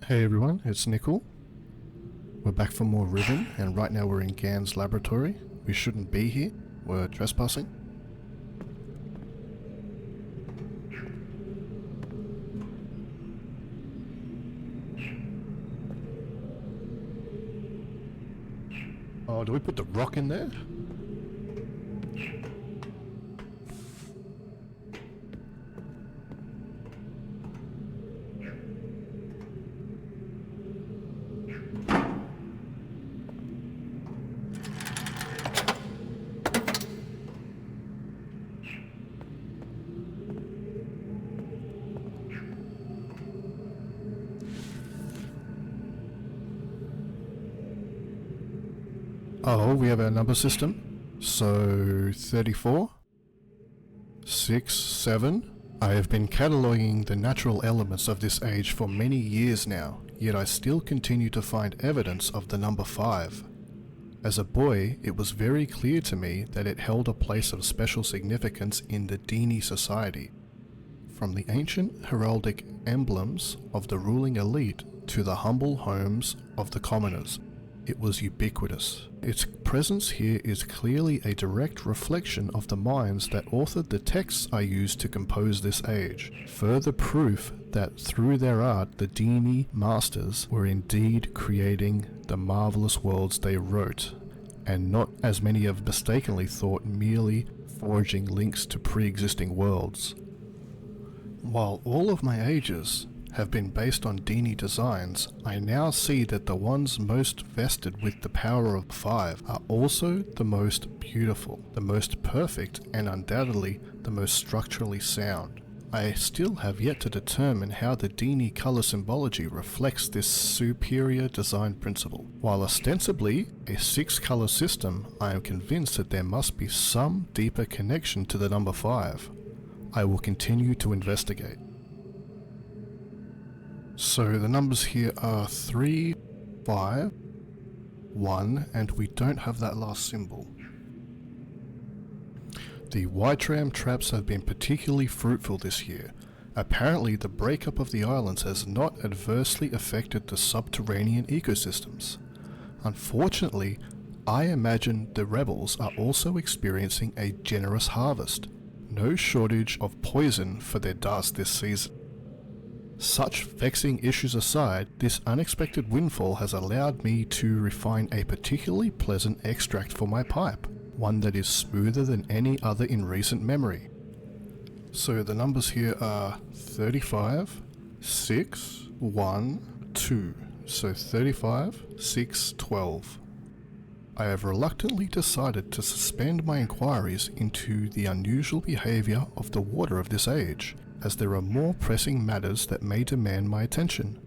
Hey everyone, it's Nickel. We're back for more Riven, and right now we're in Gan's laboratory. We shouldn't be here. We're trespassing. Oh, do we put the rock in there? Oh, we have our number system. So 34, 6, 7. I have been cataloguing the natural elements of this age for many years now, yet I still continue to find evidence of the number 5. As a boy, it was very clear to me that it held a place of special significance in the Dini society. From the ancient heraldic emblems of the ruling elite to the humble homes of the commoners, it was ubiquitous. Its presence here is clearly a direct reflection of the minds that authored the texts I used to compose this age. Further proof that through their art the Dini masters were indeed creating the marvelous worlds they wrote, and not, as many have mistakenly thought, merely forging links to pre-existing worlds. While all of my ages have been based on Dini designs, I now see that the ones most vested with the power of 5 are also the most beautiful, the most perfect, and undoubtedly the most structurally sound. I still have yet to determine how the Dini color symbology reflects this superior design principle. While ostensibly a 6-color system, I am convinced that there must be some deeper connection to the number 5. I will continue to investigate. So the numbers here are 3, 5, 1, and we don't have that last symbol. The white ram traps have been particularly fruitful this year. Apparently the breakup of the islands has not adversely affected the subterranean ecosystems. Unfortunately, I imagine the rebels are also experiencing a generous harvest. No shortage of poison for their dust this season. Such vexing issues aside, this unexpected windfall has allowed me to refine a particularly pleasant extract for my pipe, one that is smoother than any other in recent memory. So the numbers here are 35, 6, 1, 2. So 35, 6, 12. I have reluctantly decided to suspend my inquiries into the unusual behavior of the water of this age, as there are more pressing matters that may demand my attention.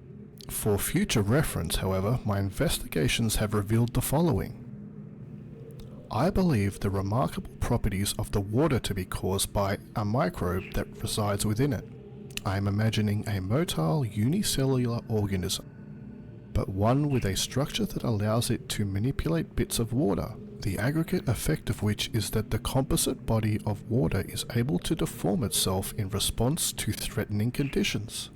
For future reference, however, my investigations have revealed the following. I believe the remarkable properties of the water to be caused by a microbe that resides within it. I am imagining a motile unicellular organism, but one with a structure that allows it to manipulate bits of water, the aggregate effect of which is that the composite body of water is able to deform itself in response to threatening conditions.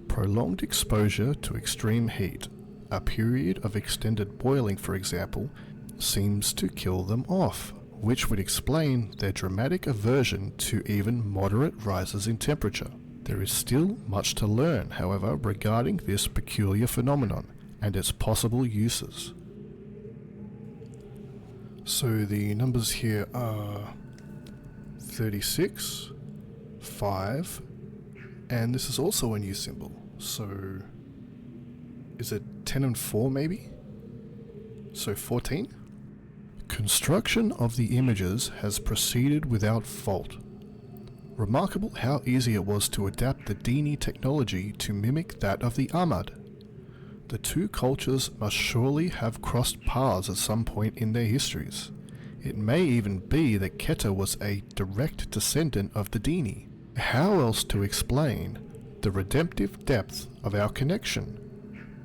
Prolonged exposure to extreme heat, a period of extended boiling for example, seems to kill them off, which would explain their dramatic aversion to even moderate rises in temperature. There is still much to learn, however, regarding this peculiar phenomenon and its possible uses. So the numbers here are 36, 5, and this is also a new symbol. So is it 10 and 4 maybe? So 14? Construction of the images has proceeded without fault. Remarkable how easy it was to adapt the Dini technology to mimic that of the Ahmad. The two cultures must surely have crossed paths at some point in their histories. It may even be that Keta was a direct descendant of the Dini. How else to explain the redemptive depth of our connection?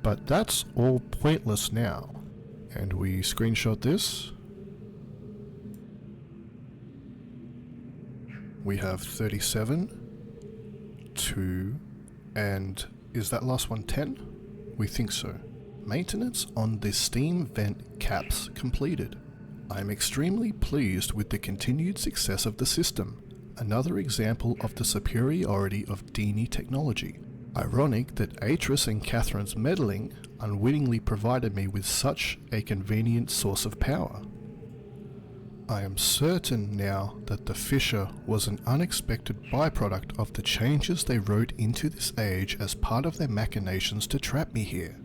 But that's all pointless now. And we screenshot this. We have 37, 2, and is that last one 10? we think so. Maintenance on the steam vent caps completed. I am extremely pleased with the continued success of the system. Another example of the superiority of Dini technology. Ironic that Atris and Catherine's meddling unwittingly provided me with such a convenient source of power. I am certain now that the fissure was an unexpected byproduct of the changes they wrote into this age as part of their machinations to trap me here,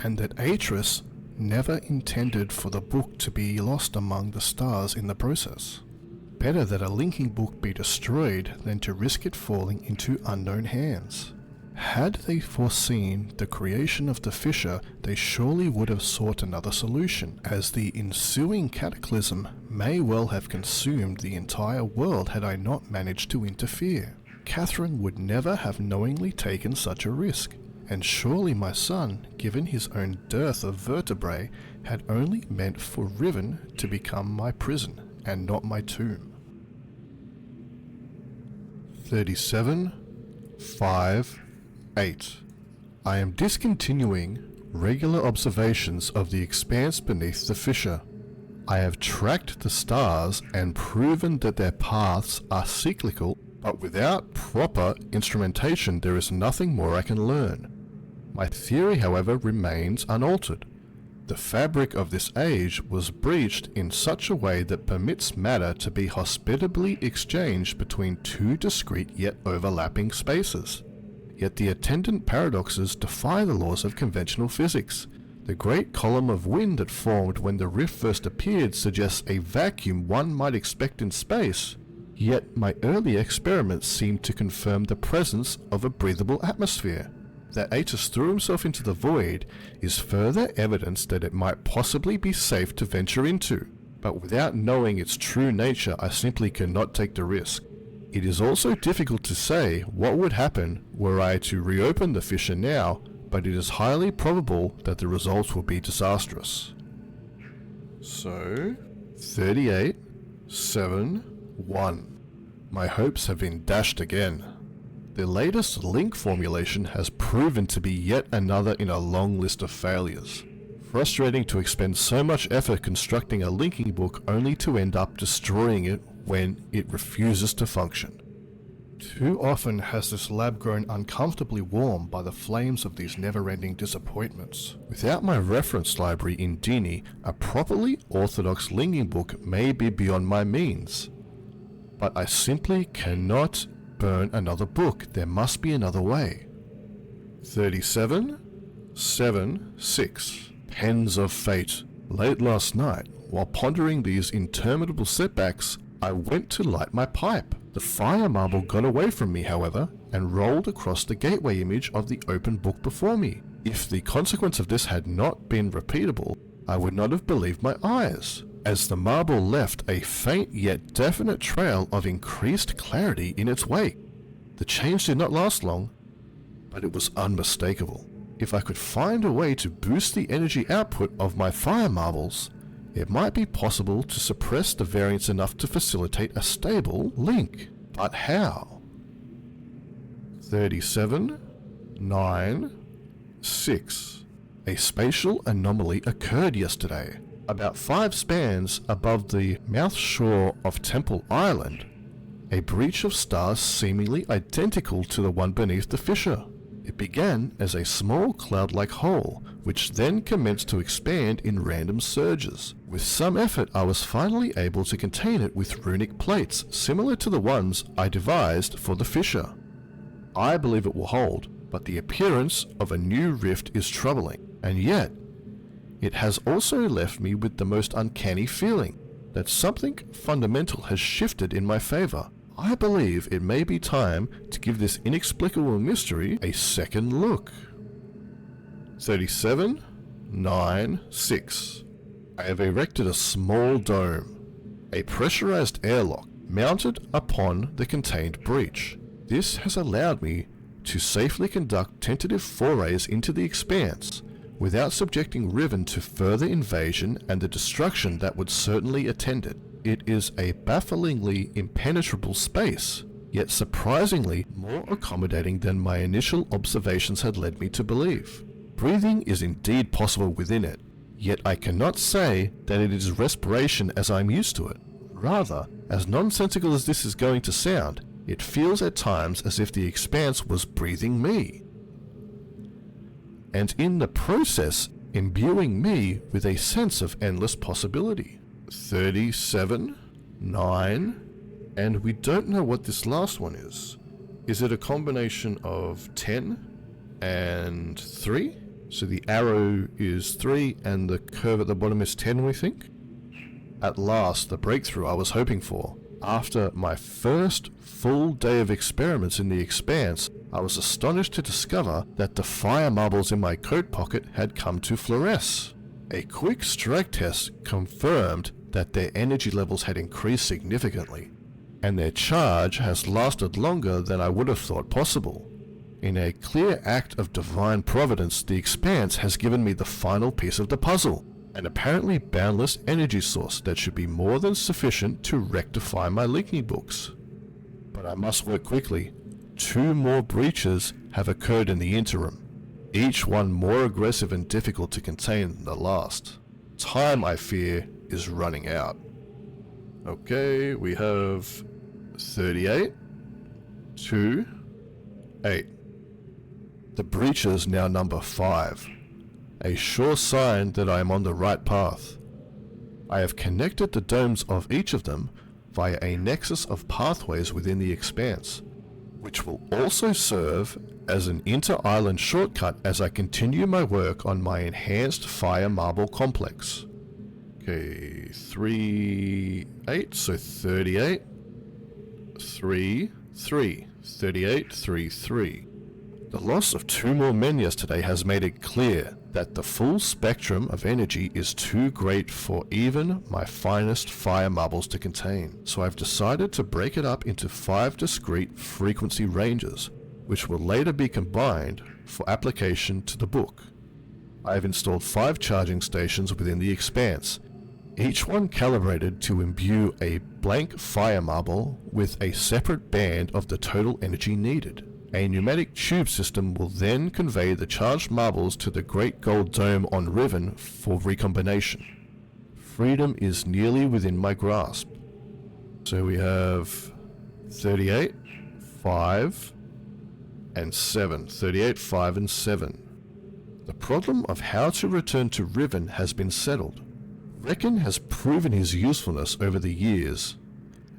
and that Atris never intended for the book to be lost among the stars in the process. Better that a linking book be destroyed than to risk it falling into unknown hands. Had they foreseen the creation of the fissure, they surely would have sought another solution, as the ensuing cataclysm may well have consumed the entire world had I not managed to interfere. Catherine would never have knowingly taken such a risk, and surely my son, given his own dearth of vertebrae, had only meant for Riven to become my prison, and not my tomb. 37.5.8. I am discontinuing regular observations of the expanse beneath the fissure. I have tracked the stars and proven that their paths are cyclical, but without proper instrumentation there is nothing more I can learn. My theory, however, remains unaltered. The fabric of this age was breached in such a way that permits matter to be hospitably exchanged between two discrete yet overlapping spaces. Yet the attendant paradoxes defy the laws of conventional physics. The great column of wind that formed when the rift first appeared suggests a vacuum one might expect in space, yet my earlier experiments seem to confirm the presence of a breathable atmosphere. That Atus threw himself into the void is further evidence that it might possibly be safe to venture into, but without knowing its true nature I simply cannot take the risk. It is also difficult to say what would happen were I to reopen the fissure now, but it is highly probable that the results will be disastrous. So, 38.7.1. My hopes have been dashed again. The latest link formulation has proven to be yet another in a long list of failures. Frustrating to expend so much effort constructing a linking book only to end up destroying it when it refuses to function. Too often has this lab grown uncomfortably warm by the flames of these never-ending disappointments. Without my reference library in Dini, a properly orthodox linking book may be beyond my means. But I simply cannot burn another book. There must be another way. 37.7.6. Pens of Fate. Late last night, while pondering these interminable setbacks, I went to light my pipe. The fire marble got away from me, however, and rolled across the gateway image of the open book before me. If the consequence of this had not been repeatable, I would not have believed my eyes, as the marble left a faint yet definite trail of increased clarity in its wake. The change did not last long, but it was unmistakable. If I could find a way to boost the energy output of my fire marbles, it might be possible to suppress the variance enough to facilitate a stable link. But how? 37.9.6. A spatial anomaly occurred yesterday. About 5 spans above the mouth shore of Temple Island, a breach of stars seemingly identical to the one beneath the fissure. It began as a small cloud-like hole, which then commenced to expand in random surges. With some effort, I was finally able to contain it with runic plates, similar to the ones I devised for the fissure. I believe it will hold, but the appearance of a new rift is troubling, and yet, it has also left me with the most uncanny feeling that something fundamental has shifted in my favor. I believe it may be time to give this inexplicable mystery a second look. 37.9.6. I have erected a small dome, a pressurized airlock mounted upon the contained breach. This has allowed me to safely conduct tentative forays into the expanse, without subjecting Riven to further invasion and the destruction that would certainly attend it. It is a bafflingly impenetrable space, yet surprisingly more accommodating than my initial observations had led me to believe. Breathing is indeed possible within it, yet I cannot say that it is respiration as I'm used to it. Rather, as nonsensical as this is going to sound, it feels at times as if the expanse was breathing me, and in the process imbuing me with a sense of endless possibility. 37, 9, and we don't know what this last one is. Is it a combination of 10 and 3? So the arrow is 3 and the curve at the bottom is 10, we think? At last, the breakthrough I was hoping for. After my first full day of experiments in the expanse, I was astonished to discover that the fire marbles in my coat pocket had come to fluoresce. A quick strike test confirmed that their energy levels had increased significantly, and their charge has lasted longer than I would have thought possible. In a clear act of divine providence, the expanse has given me the final piece of the puzzle, an apparently boundless energy source that should be more than sufficient to rectify my leaking books. But I must work quickly. 2 more breaches have occurred in the interim, each one more aggressive and difficult to contain than the last. Time, I fear, is running out. Okay, we have 38, 2, 8. The breaches now number 5. A sure sign that I am on the right path. I have connected the domes of each of them via a nexus of pathways within the expanse, which will also serve as an inter-island shortcut as I continue my work on my enhanced fire marble complex. Okay, 3, 8, so 38, 3, 3, 38, 3, 3. The loss of 2 more men yesterday has made it clear that the full spectrum of energy is too great for even my finest fire marbles to contain, so I've decided to break it up into 5 discrete frequency ranges, which will later be combined for application to the book. I have installed 5 charging stations within the expanse, each one calibrated to imbue a blank fire marble with a separate band of the total energy needed. A pneumatic tube system will then convey the charged marbles to the Great Gold Dome on Riven for recombination. Freedom is nearly within my grasp. So we have 38, 5, and 7. 38, 5, and 7. The problem of how to return to Riven has been settled. Reckon has proven his usefulness over the years,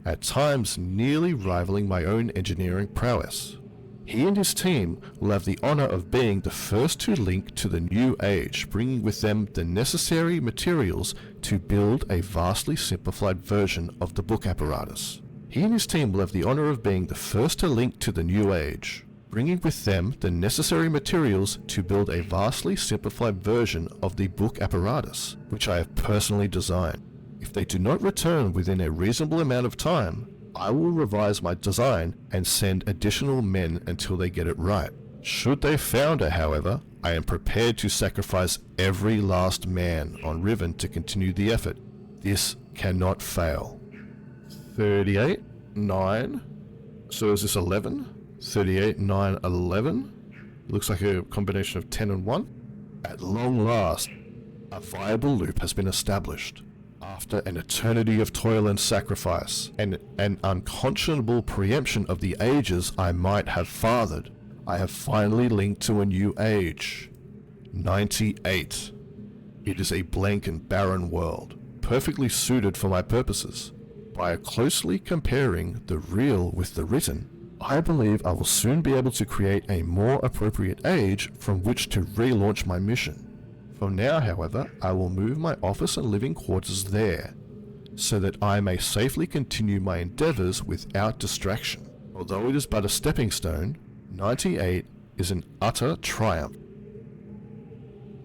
at times nearly rivaling my own engineering prowess. He and his team will have the honor of being the first to link to the new age, bringing with them the necessary materials to build a vastly simplified version of the book apparatus. He and his team will have the honor of being the first to link to the new age, bringing with them the necessary materials to build a vastly simplified version of the book apparatus, which I have personally designed. If they do not return within a reasonable amount of time, I will revise my design and send additional men until they get it right. Should they founder, however, I am prepared to sacrifice every last man on Riven to continue the effort. This cannot fail. 38, 9, so is this 11? 38, 9, 11. Looks like a combination of 10 and 1. At long last, a viable loop has been established. After an eternity of toil and sacrifice, and an unconscionable preemption of the ages I might have fathered, I have finally linked to a new age. 98. It is a blank and barren world, perfectly suited for my purposes. By closely comparing the real with the written, I believe I will soon be able to create a more appropriate age from which to relaunch my mission. For now, however, I will move my office and living quarters there, so that I may safely continue my endeavors without distraction. Although it is but a stepping stone, 98 is an utter triumph.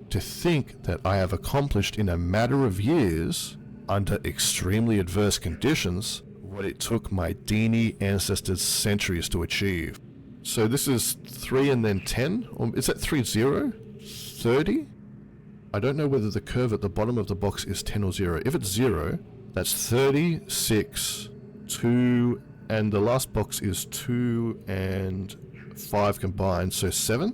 To think that I have accomplished in a matter of years, under extremely adverse conditions, what it took my Dini ancestors centuries to achieve. So this is 3 and then 10? Or is that 3, 0? 30? I don't know whether the curve at the bottom of the box is 10 or 0. If it's 0, that's 36, 2, and the last box is 2 and 5 combined, so 7?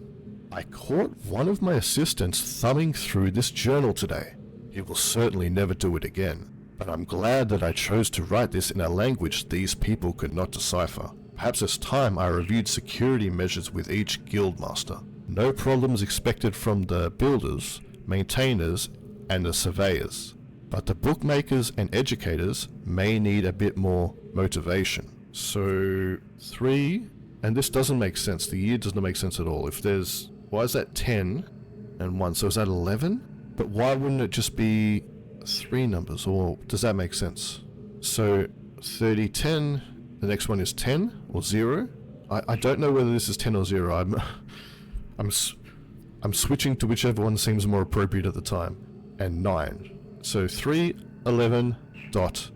I caught one of my assistants thumbing through this journal today. He will certainly never do it again, but I'm glad that I chose to write this in a language these people could not decipher. Perhaps it's time I reviewed security measures with each guildmaster. No problems expected from the builders, maintainers, and the surveyors. But the bookmakers and educators may need a bit more motivation. So 3, and this doesn't make sense. The year does not make sense at all. If there's, why is that 10 and 1? So is that 11? But why wouldn't it just be 3 numbers? Or does that make sense? So 30, 10, the next one is 10 or 0. I don't know whether this is 10 or 0. I'm switching to whichever one seems more appropriate at the time. And 9. So 3, 11, dot,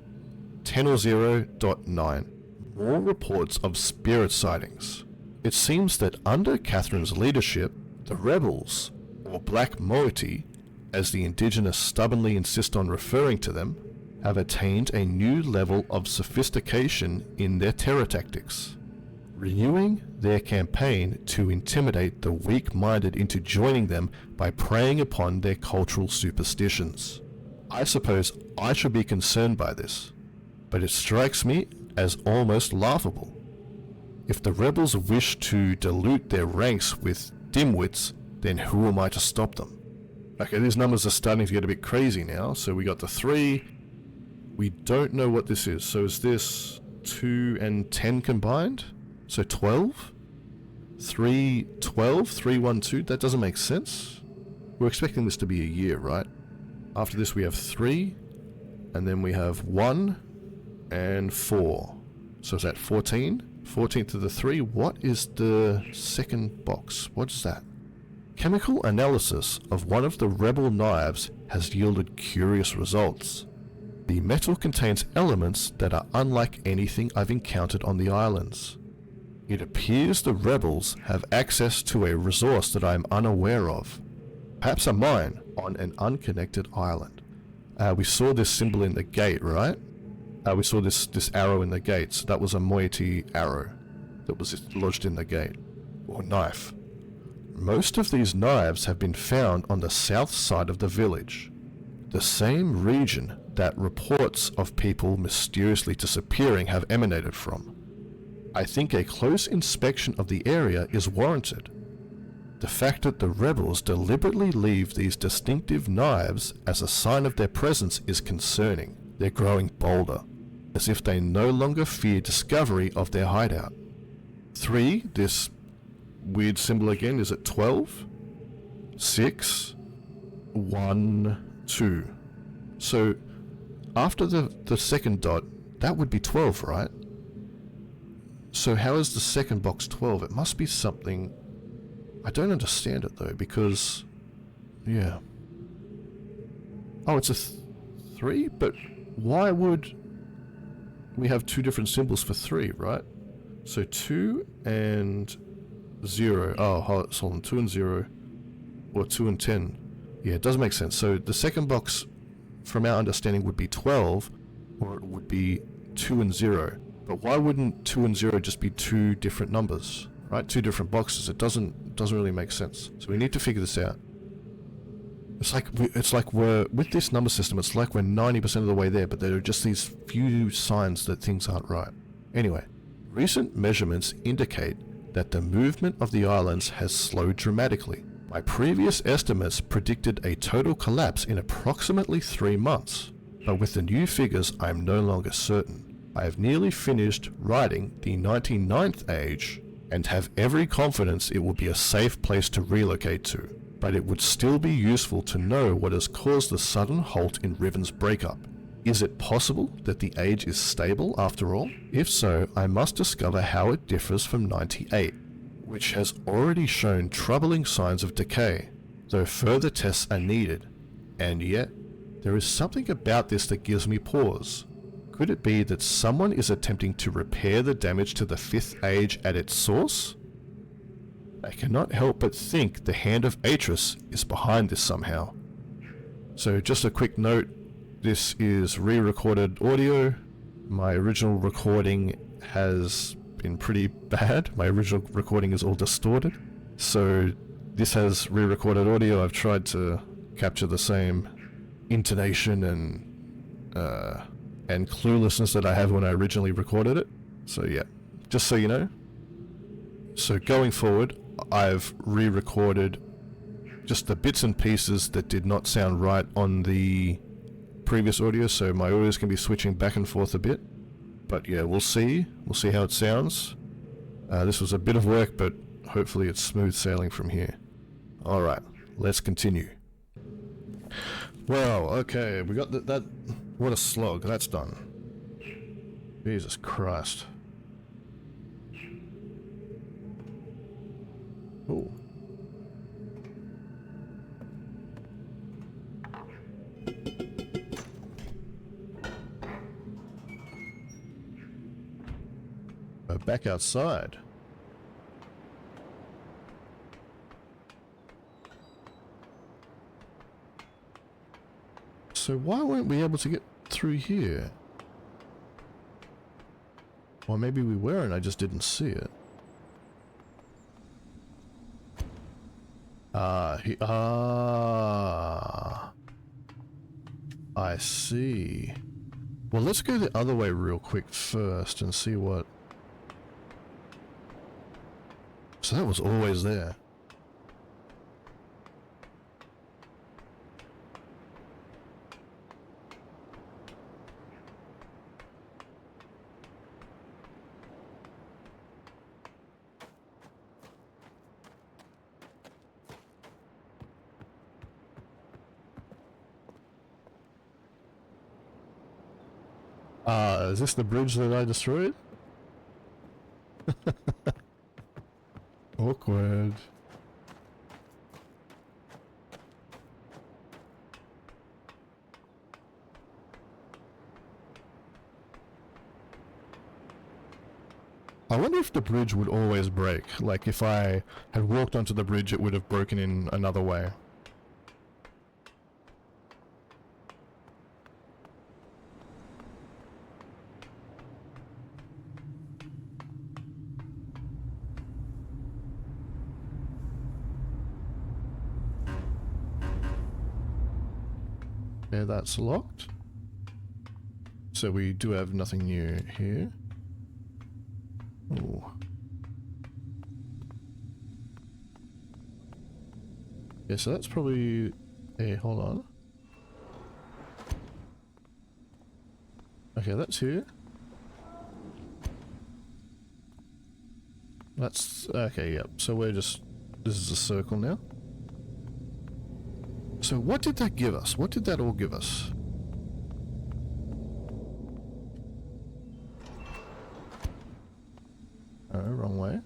10 or 0, dot 9. More reports of spirit sightings. It seems that under Catherine's leadership, the rebels, or Black Moiety, as the indigenous stubbornly insist on referring to them, have attained a new level of sophistication in their terror tactics, renewing their campaign to intimidate the weak-minded into joining them by preying upon their cultural superstitions. I suppose I should be concerned by this, but it strikes me as almost laughable. If the rebels wish to dilute their ranks with dimwits, then who am I to stop them? Okay, these numbers are starting to get a bit crazy now. So we got the 3. We don't know what this is. So is this 2 and 10 combined? So 12? 3, 12, 3, 1, 2? That doesn't make sense. We're expecting this to be a year, right? After this we have 3, and then we have 1 and 4. So is that 14? 14 to the 3. What is the second box? What is that? Chemical analysis of one of the rebel knives has yielded curious results. The metal contains elements that are unlike anything I've encountered on the islands. It appears the rebels have access to a resource that I am unaware of. Perhaps a mine on an unconnected island. We saw this symbol in the gate, right? We saw this arrow in the gate, so that was a moiety arrow that was lodged in the gate. Or knife. Most of these knives have been found on the south side of the village, the same region that reports of people mysteriously disappearing have emanated from. I think a close inspection of the area is warranted. The fact that the rebels deliberately leave these distinctive knives as a sign of their presence is concerning. They're growing bolder, as if they no longer fear discovery of their hideout. 3, this weird symbol again, is at 12, 6, 1, 2. So after the second dot, that would be 12, right? So how is the second box 12? It must be something... I don't understand it though, because... yeah. Oh, it's a 3? But why would we have 2 different symbols for 3, right? So 2 and 0. Oh, hold on. 2 and 0. Or 2 and 10. Yeah, it doesn't make sense. So the second box, from our understanding, would be 12, or it would be 2 and 0. But why wouldn't 2 and 0 just be 2 different numbers, right? 2 different boxes. It doesn't really make sense. So we need to figure this out. It's like we're, with this number system, it's like we're 90% of the way there, but there are just these few signs that things aren't right. Anyway, recent measurements indicate that the movement of the islands has slowed dramatically. My previous estimates predicted a total collapse in approximately 3 months, but with the new figures I am no longer certain. I have nearly finished writing the 99th age and have every confidence it will be a safe place to relocate to, but it would still be useful to know what has caused the sudden halt in Riven's breakup. Is it possible that the age is stable after all? If so, I must discover how it differs from 98, which has already shown troubling signs of decay, though further tests are needed. And yet, there is something about this that gives me pause. Could it be that someone is attempting to repair the damage to the 5th age at its source? I cannot help but think the hand of Atris is behind this somehow. So just a quick note, this is re-recorded audio. My original recording has been pretty bad. My original recording is all distorted. So this has re-recorded audio. I've tried to capture the same intonation and cluelessness that I have when I originally recorded it. So yeah, just so you know. So going forward, I've re-recorded just the bits and pieces that did not sound right on the previous audio, so my audio is going to be switching back and forth a bit. But yeah, we'll see how it sounds. This was a bit of work, but hopefully it's smooth sailing from here. Alright, let's continue. Well, okay, we got that. What a slog, that's done. Jesus Christ. Oh. Back outside. So why weren't we able to get through here? Or maybe we were and I just didn't see it. I see. Well, let's go the other way real quick first and see what... So that was always there. Is this the bridge that I destroyed? Awkward. I wonder if the bridge would always break. Like if I had walked onto the bridge, it would have broken in another way. Yeah, that's locked. So we do have nothing new here. Ooh. Yeah, so that's probably... Hey, hold on. Okay, that's here. That's... Okay, yep. So we're just... This is a circle now. So what did that give us? What did that all give us? Oh, wrong way.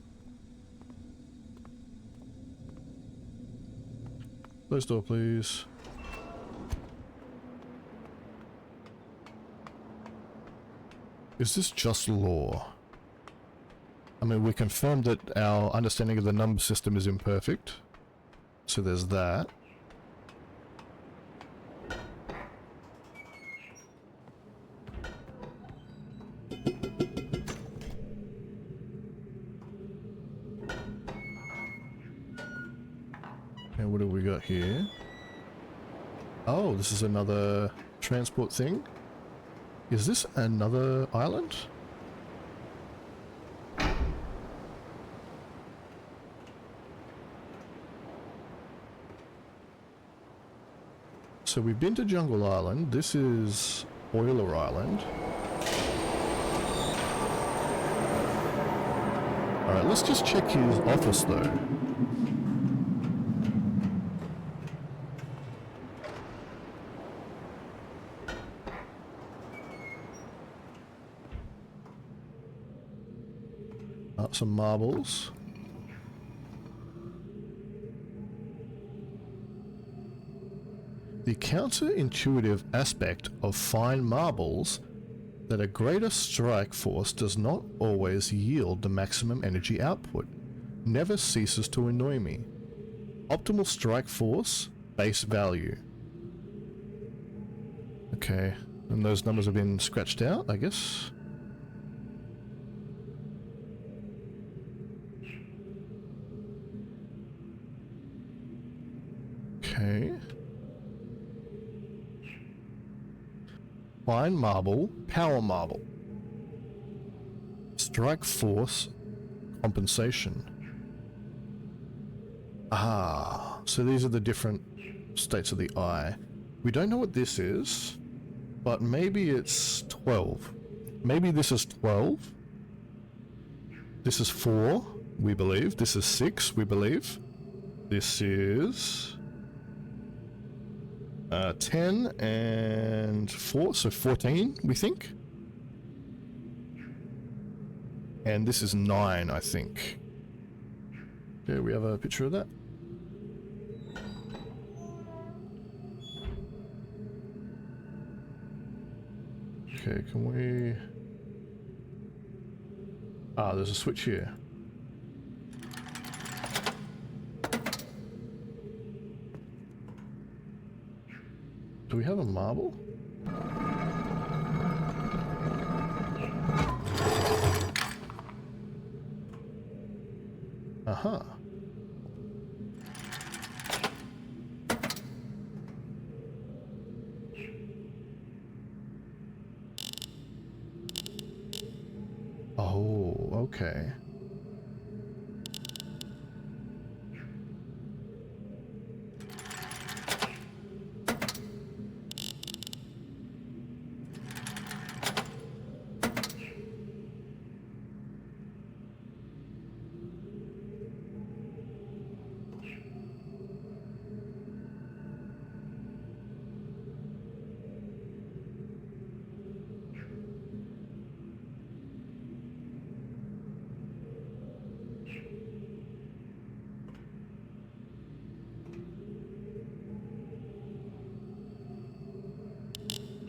Close door, please. Is this just lore? I mean, we confirmed that our understanding of the number system is imperfect. So there's that. And what have we got here? Oh, this is another transport thing. Is this another island? So we've been to Jungle Island. This is Oiler Island. Alright, let's just check his office though. Some marbles. The counterintuitive aspect of fine marbles that a greater strike force does not always yield the maximum energy output never ceases to annoy me. Optimal strike force, base value. Okay, and those numbers have been scratched out, I guess. Okay. Fine marble, power marble. Strike force, compensation. Ah, so these are the different states of the eye. We don't know what this is, but maybe it's 12. Maybe this is 12. This is 4, we believe. This is 6, we believe. This is 10 and 4, so 14, we think. And this is 9, I think. Okay, we have a picture of that. Okay, can we... Ah, there's a switch here. Do we have a marble? Aha. Oh, okay.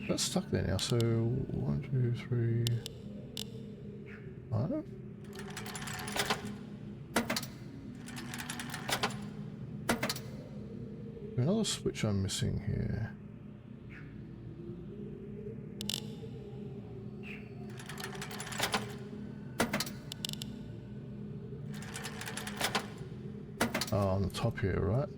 That's stuck there now, so 1, 2, 3, 5? Another switch I'm missing here. Oh, on the top here, right?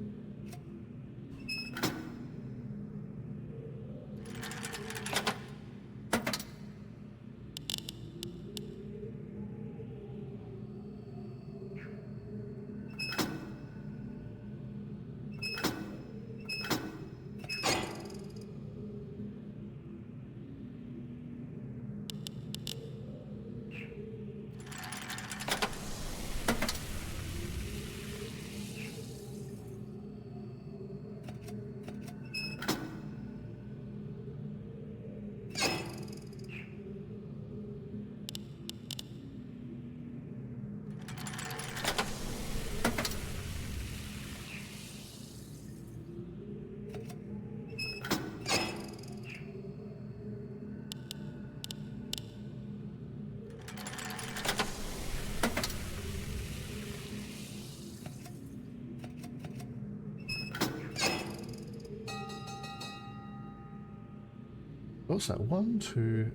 What's that? 1, 2,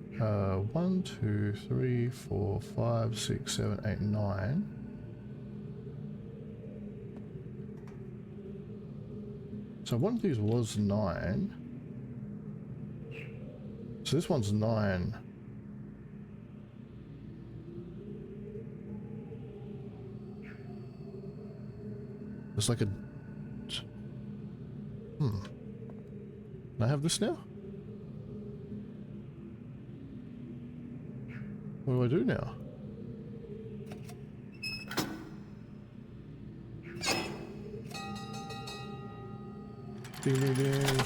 3, 4, 5, 6, 7, 8, 9. So one of these was 9. So this one's 9. It's like a... Can I have this now? What do I do now? Ding, ding, ding.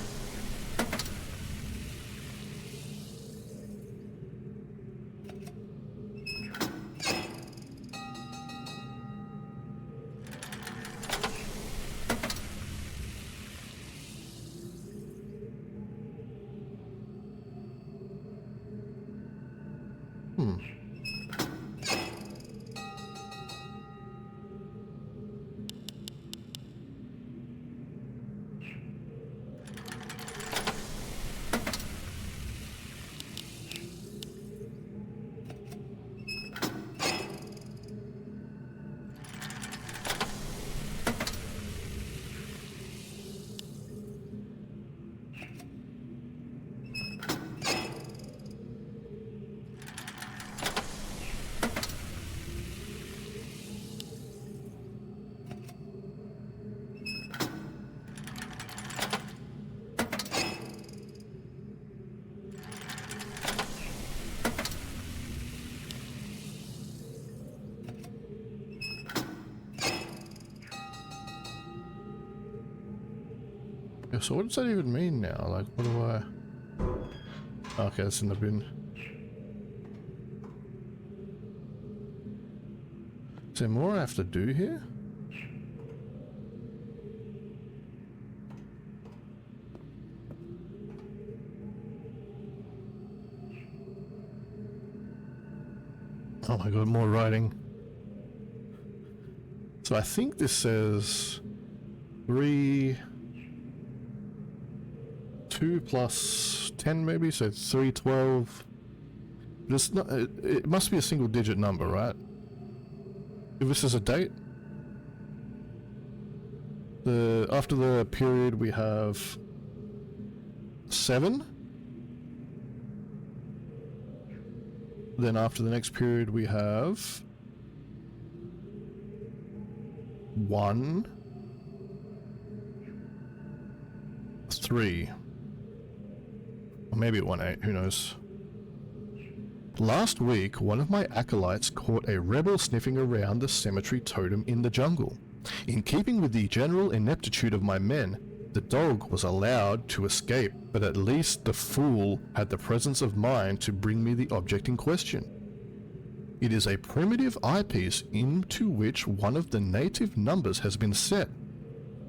Yeah, so what does that even mean now? Like, what do I... Okay, it's in the bin. Is there more I have to do here? Oh my god, more writing. So I think this says 2 plus 10 maybe, so 312. But it's not, it must be a single digit number, right? If this is a date. After the period we have 7. Then after the next period we have 1, 3. Or maybe at 1-8, who knows. Last week, one of my acolytes caught a rebel sniffing around the cemetery totem in the jungle. In keeping with the general ineptitude of my men, the dog was allowed to escape, but at least the fool had the presence of mind to bring me the object in question. It is a primitive eyepiece into which one of the native numbers has been set.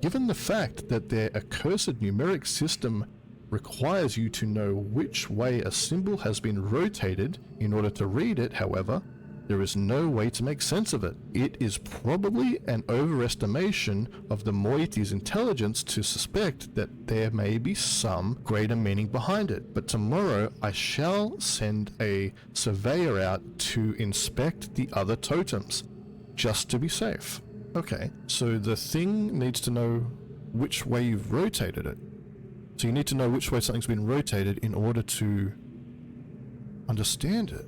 Given the fact that their accursed numeric system requires you to know which way a symbol has been rotated in order to read it, however, there is no way to make sense of it. It is probably an overestimation of the moiety's intelligence to suspect that there may be some greater meaning behind it, but tomorrow I shall send a surveyor out to inspect the other totems, just to be safe. Okay, so the thing needs to know which way you've rotated it. So you need to know which way something's been rotated in order to understand it.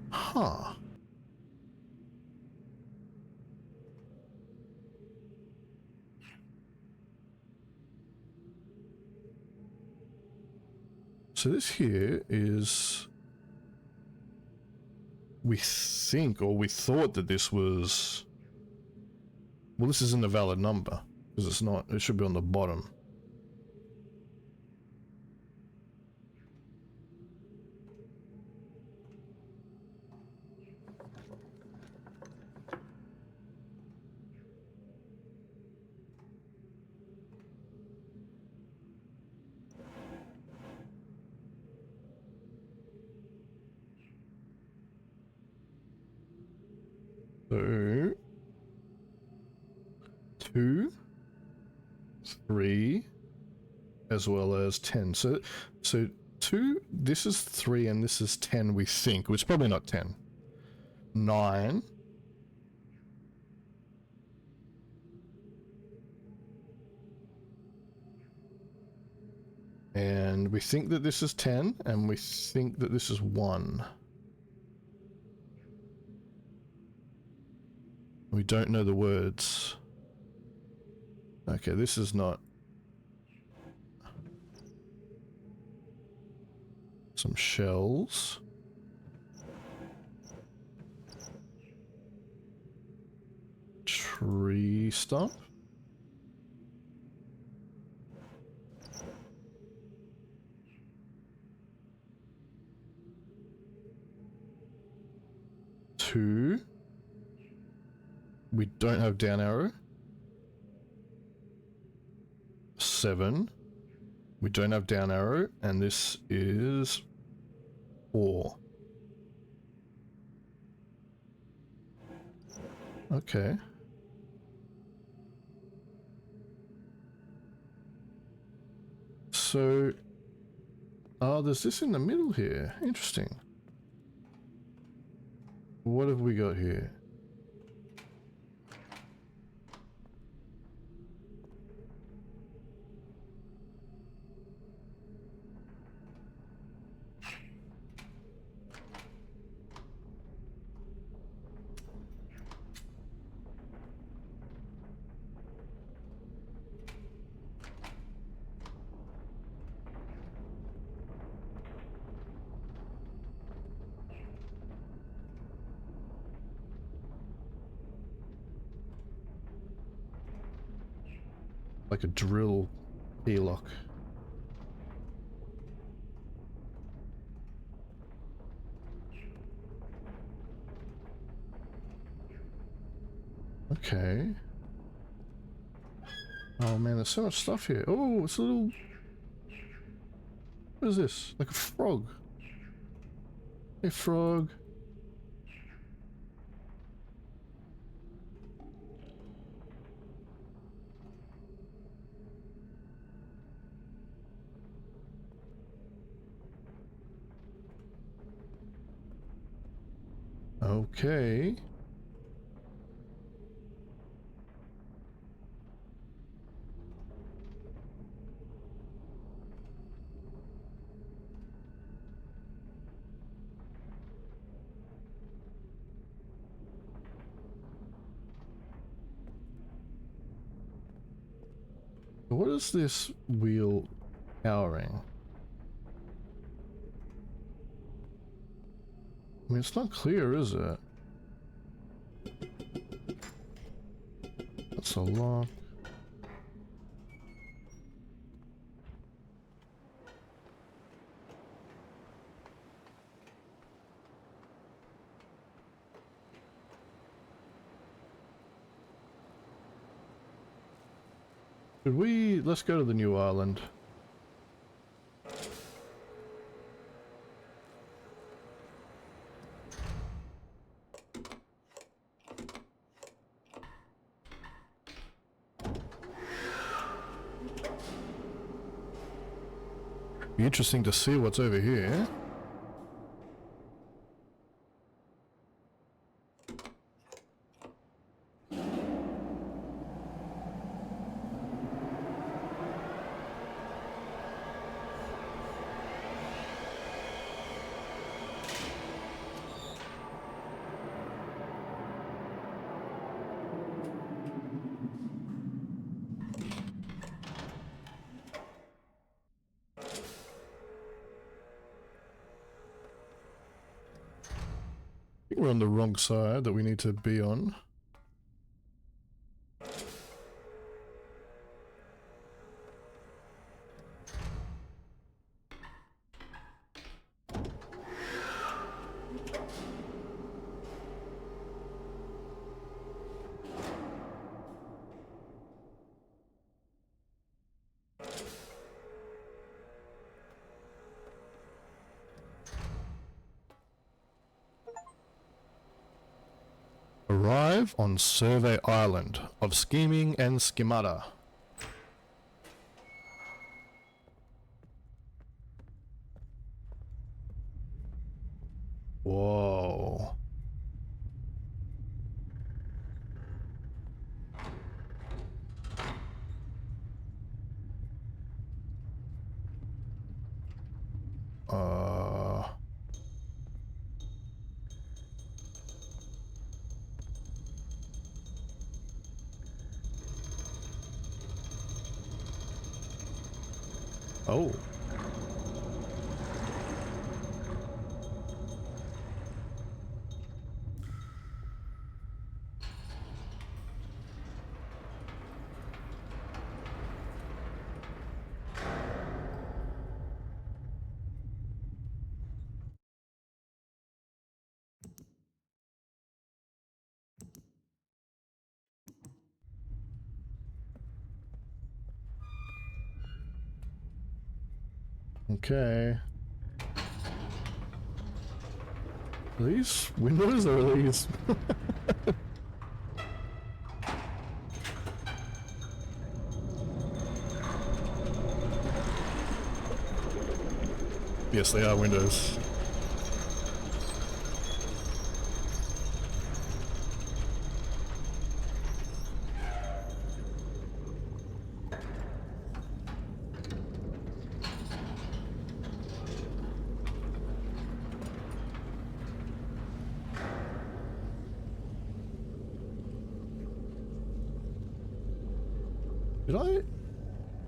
Huh. So this here is... We think, or we thought that this was... Well, this isn't a valid number, because it's not. It should be on the bottom. So... 2, 3, as well as 10. So 2, this is 3 and this is 10, we think, which is probably not 10. 9. And we think that this is 10, and we think that this is 1. We don't know the words. Okay, this is not... Some shells. Tree stump. Two. We don't have down arrow. 7. We don't have down arrow, and this is 4. Okay. So, there's this in the middle here. Interesting. What have we got here? like a drill e-lock. Okay. Oh man, there's so much stuff here. Oh, it's a little... What is this? Like a frog. Hey, frog. Okay. What is this wheel powering? I mean, it's not clear, is it? That's a lock. Should we... Let's go to the new island. Be interesting to see what's over here. I think we're on the wrong side that we need to be on. Arrive on Survey Island of Scheming and Schemata. Whoa. Oh. Okay. Are these windows or are these... Yes, they are windows. Did I?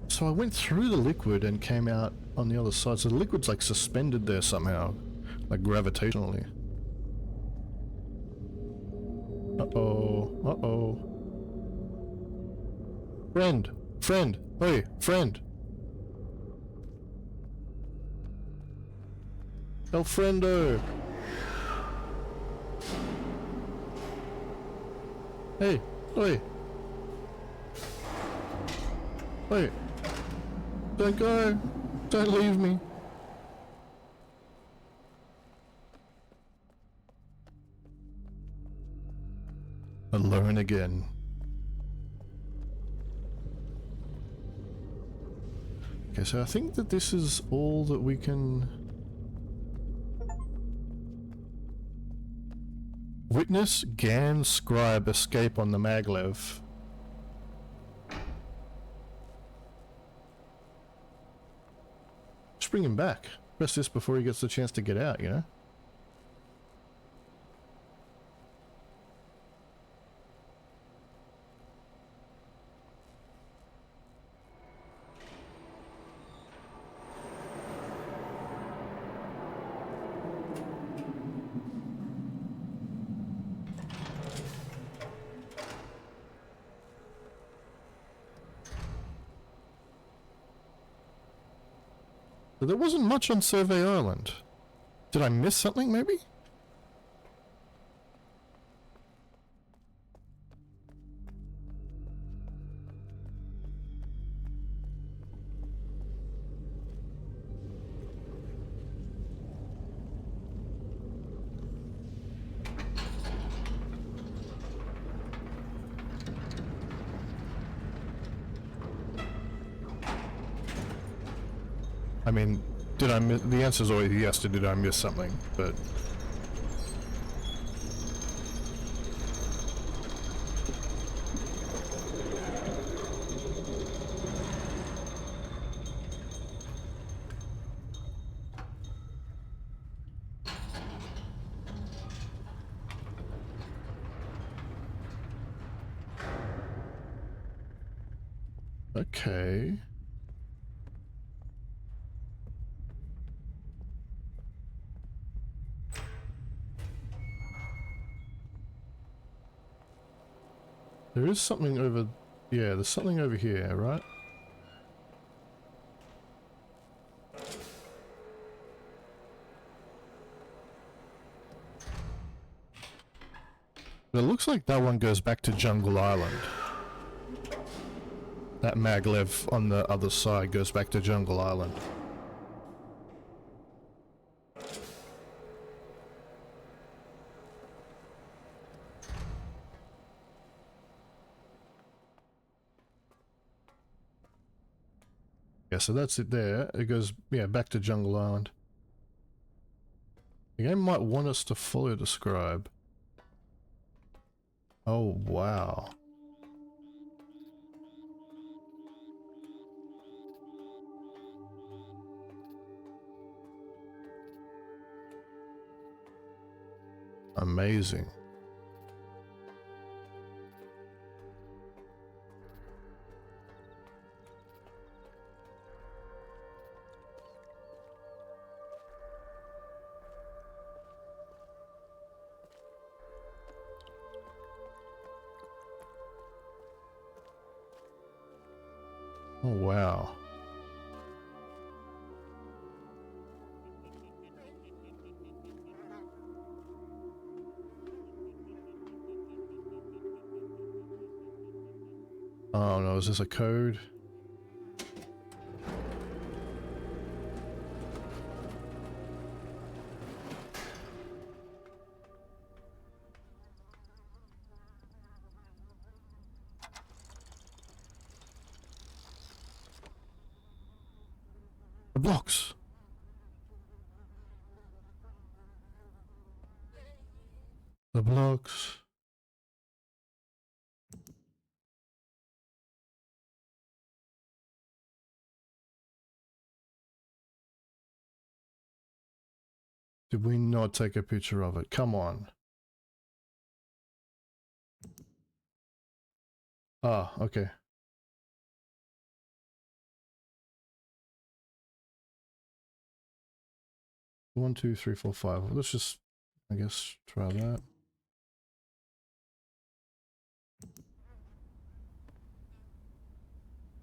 So I went through the liquid and came out on the other side. So the liquid's like suspended there somehow, like gravitationally. Uh-oh. Uh-oh. Friend. Friend! Oi, friend! El friendo! Hey! Oi! Wait! Don't go! Don't leave me! Alone again. Okay, so I think that this is all that we can... Witness Gan Scribe escape on the maglev. Just bring him back. Press this before he gets the chance to get out, you know? But there wasn't much on Survey Island. Did I miss something, maybe? I mean, did I miss... The answer's always yes to did I miss something, but... Okay... There is something over... Yeah, there's something over here, right? But it looks like that one goes back to Jungle Island. That maglev on the other side goes back to Jungle Island. Yeah, so that's it there. It goes, yeah, back to Jungle Island. The game might want us to follow the scribe. Oh, wow. Amazing. Oh, wow. Oh no, is this a code? The blocks! The blocks. Did we not take a picture of it? Come on. Ah, okay. One, two, three, four, five. Let's just, I guess, try that.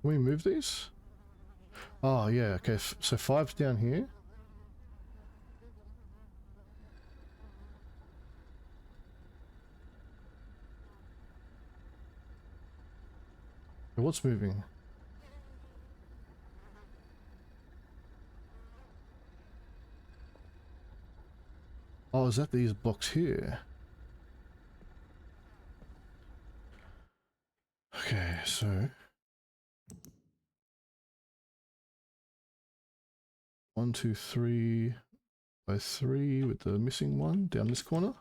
Can we move these? Oh, yeah, okay, so 5's down here. What's moving? Oh, is that these blocks here? Okay, so 1, 2, 3 by 3 with the missing one down this corner.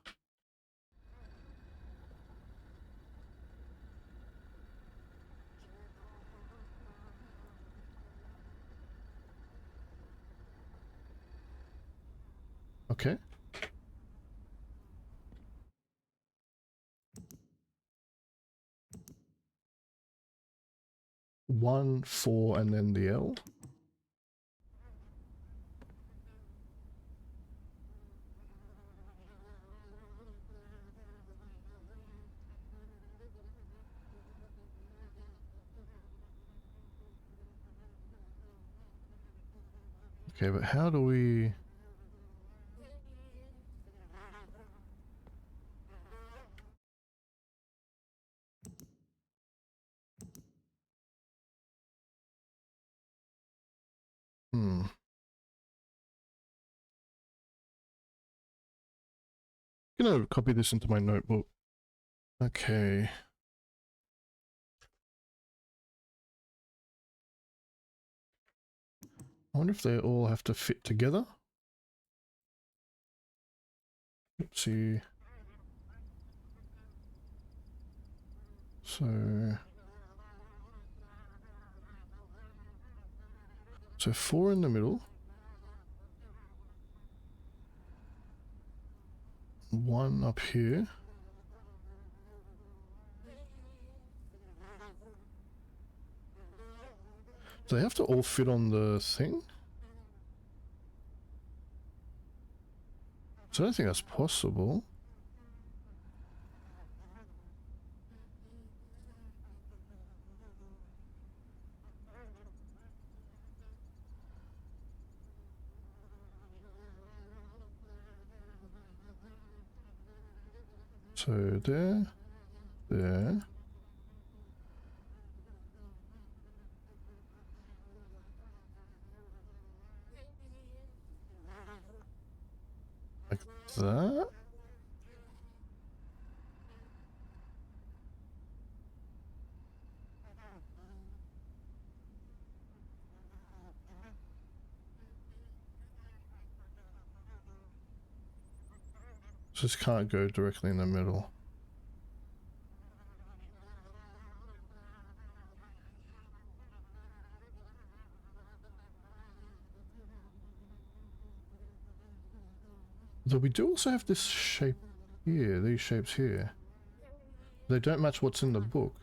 Okay. 1, 4, and then the L. Okay, but how do we... I'm gonna copy this into my notebook. Okay. I wonder if they all have to fit together. Let's see. So 4 in the middle. 1 up here. Do they have to all fit on the thing? So I don't think that's possible. So there, there. Like that. Just can't go directly in the middle. Though we do also have this shape here, these shapes here. They don't match what's in the book.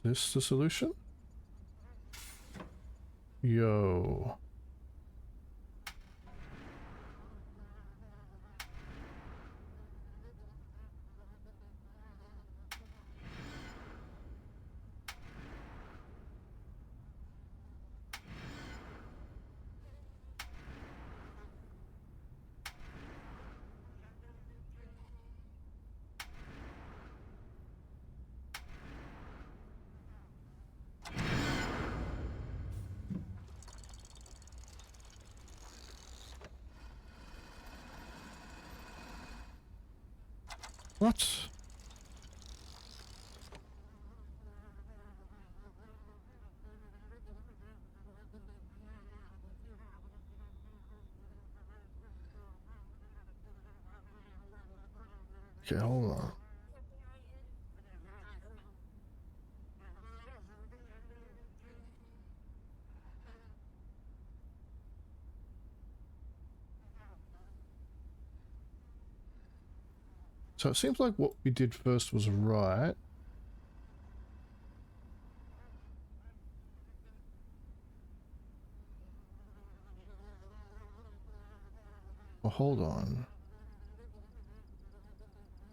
Is this the solution? Yo. What? Okay, hold on. So it seems like what we did first was right. Oh, hold on.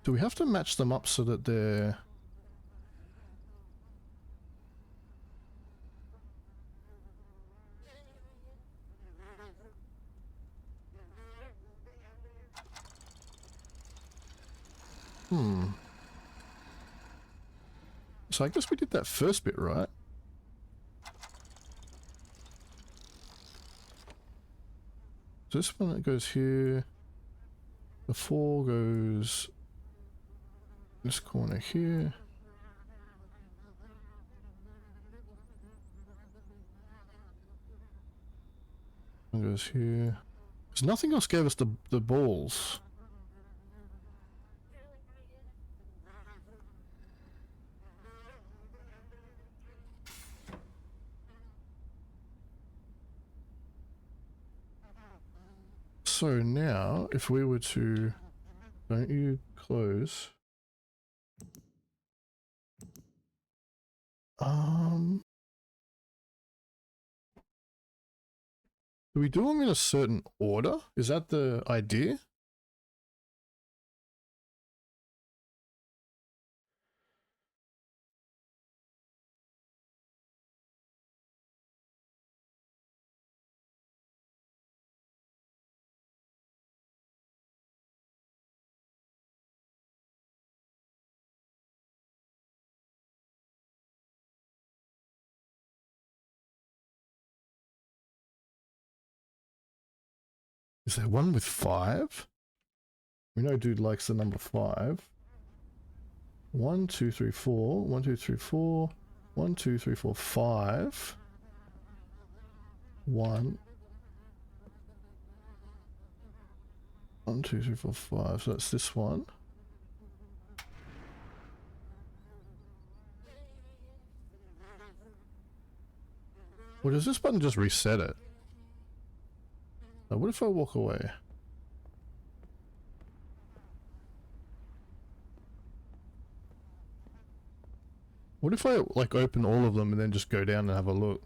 Do we have to match them up so that they're... So I guess we did that first bit right. So this one that goes here. The 4 goes this corner here. One goes here. Because nothing else gave us the balls. So now, if we were to... Don't you close? Do we do them in a certain order? Is that the idea? Is there one with 5? We know dude likes the number 5. 1, 2, 3, 4. 1, 2, 3, 4. 1, 2, 3, 4, 5. 1. 1, 2, 3, 4, 5. So that's this one. Or does this button just reset it? Now, what if I walk away? What if I, like, open all of them and then just go down and have a look?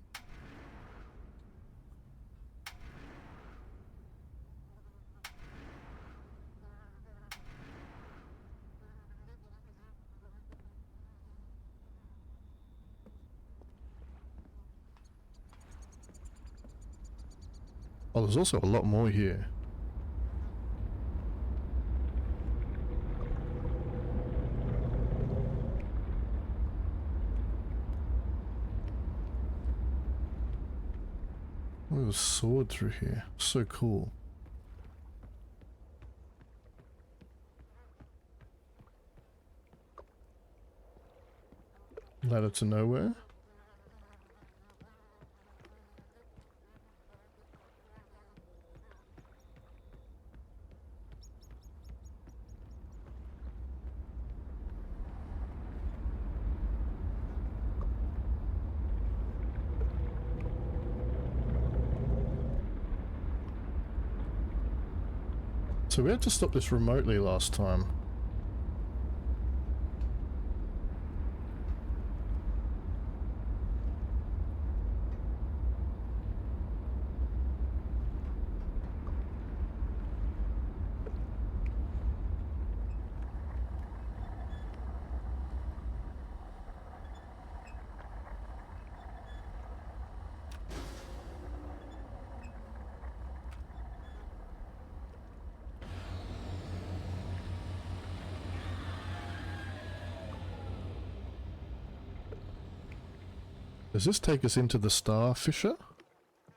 Oh, there's also a lot more here. Oh, there's a sword through here. So cool. Ladder to nowhere. So we had to stop this remotely last time. Does this take us into the Star Fissure?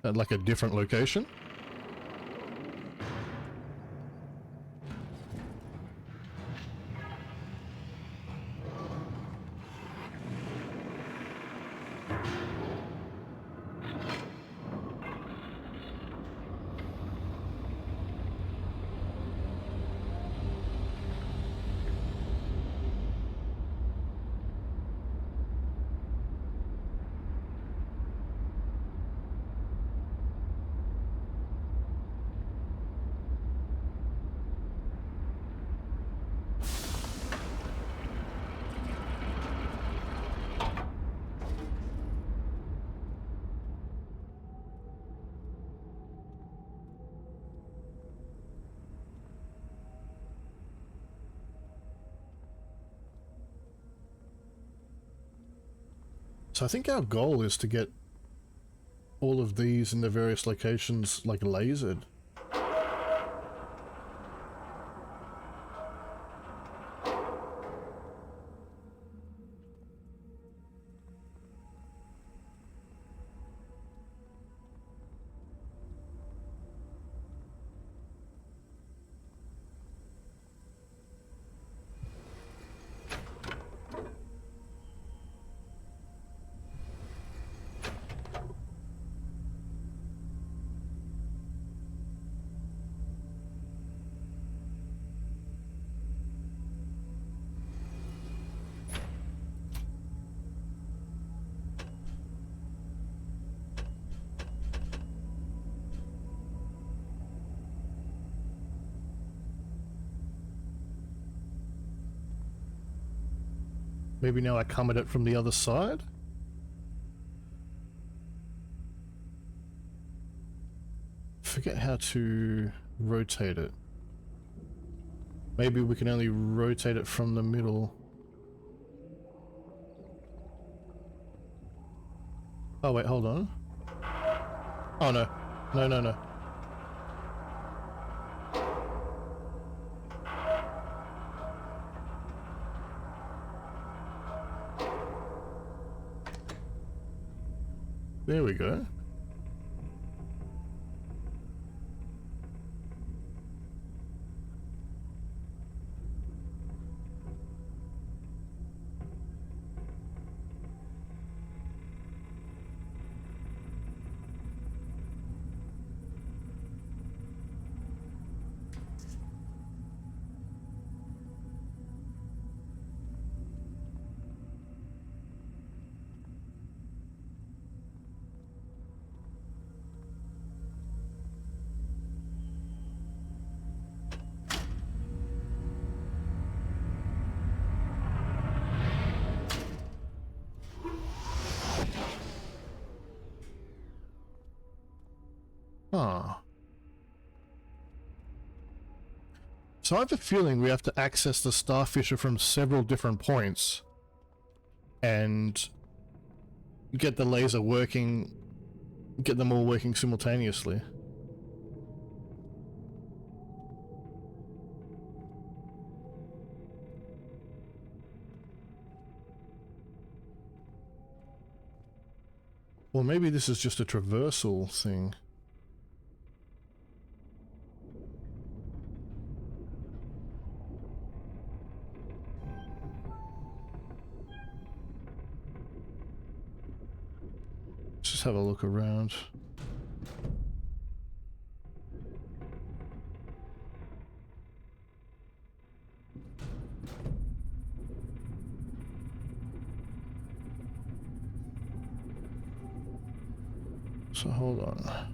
At like a different location? So I think our goal is to get all of these in the various locations, like, lasered. Maybe now I come at it from the other side? Forget how to rotate it. Maybe we can only rotate it from the middle. Oh wait, hold on. Oh no. No, no, no. There we go. Ah. So I have a feeling we have to access the Starfisher from several different points and get the laser working, get them all working simultaneously. Or maybe this is just a traversal thing. Just have a look around. So hold on.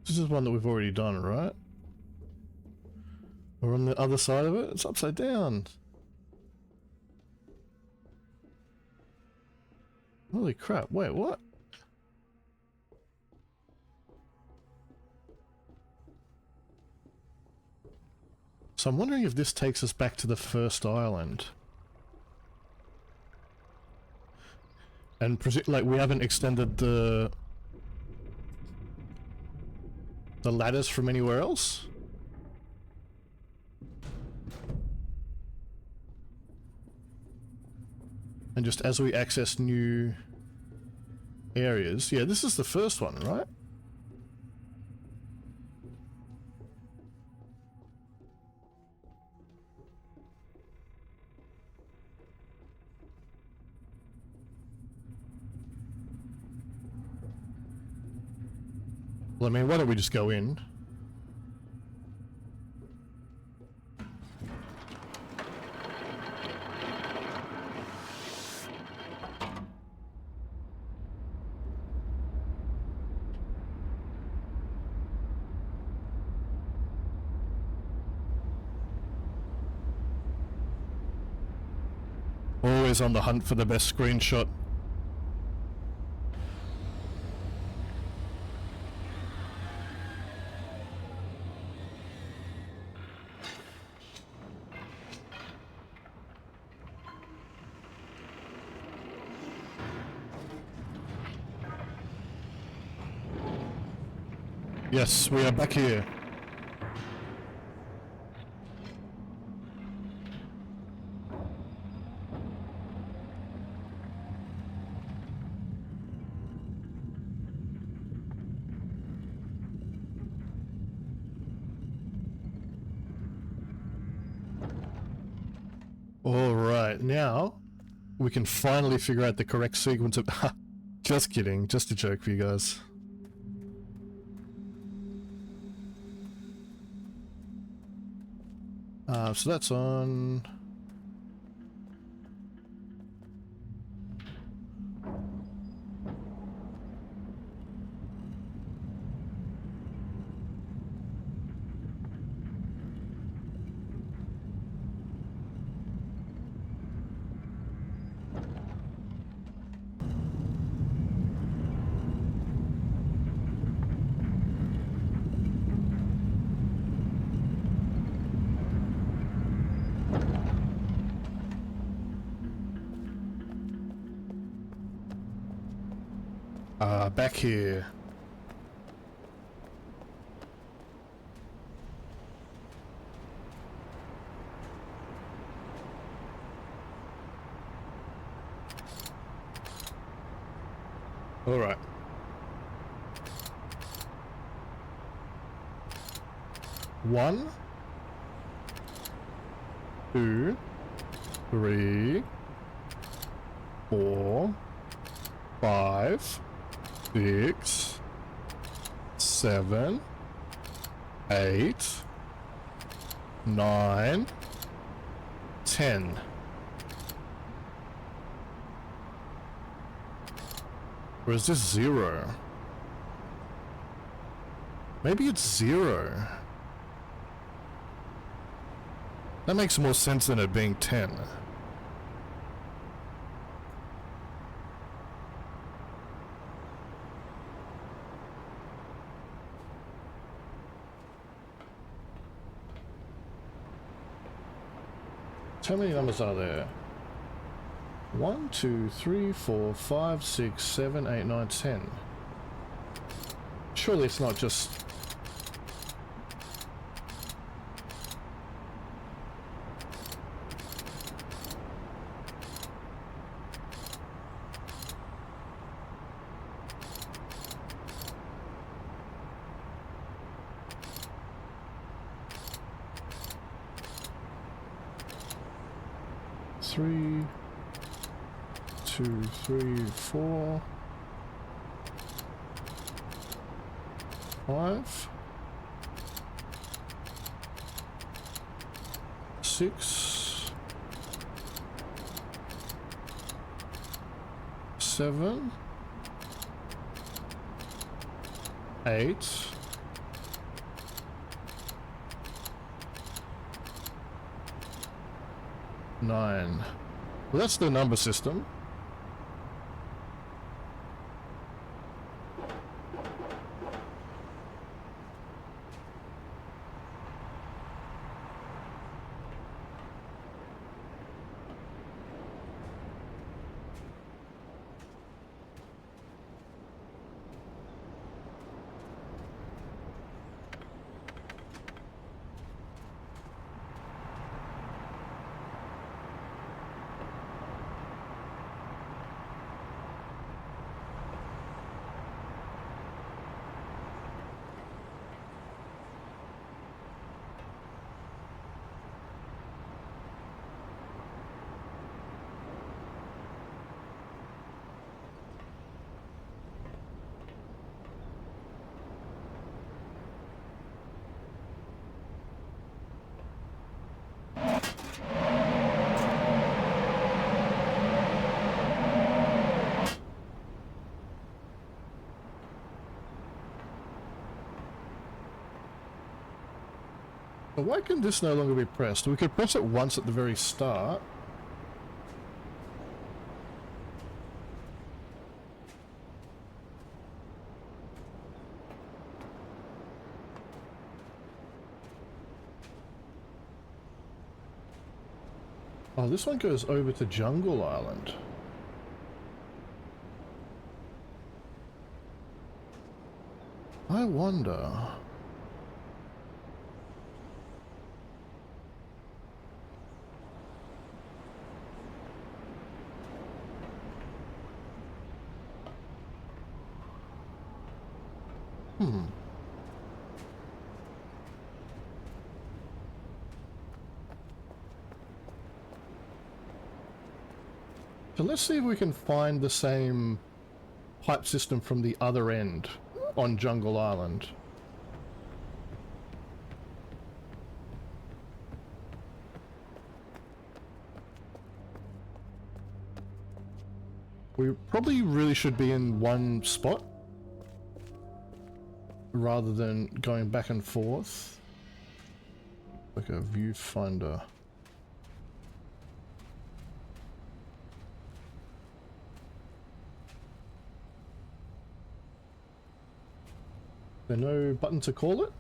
This is one that we've already done, right? We're on the other side of it? It's upside down. Holy crap, wait, what? So I'm wondering if this takes us back to the first island. And like we haven't extended the ladders from anywhere else? And just as we access new areas, yeah, this is the first one, right? Well, I mean, why don't we just go in? Always on the hunt for the best screenshot. Yes, we are back here. Alright, now we can finally figure out the correct sequence of... Just kidding, just a joke for you guys. So that's on... back here. All right. One, two, three, 4, 5, 6, 7, 8, 9, 10. Or is this 0? Maybe it's 0. That makes more sense than it being 10. How many numbers are there? 1, 2, 3, 4, 5, 6, 7, 8, 9, 10. Surely it's not just... Three, 2, 3, 4, 5, 6, 7, 8, 9. Well, that's the number system. But why can this no longer be pressed? We could press it once at the very start. Oh, this one goes over to Jungle Island. I wonder... Hmm. So let's see if we can find the same pipe system from the other end on Jungle Island. We probably really should be in one spot rather than going back and forth. Like a viewfinder. Is there no button to call it?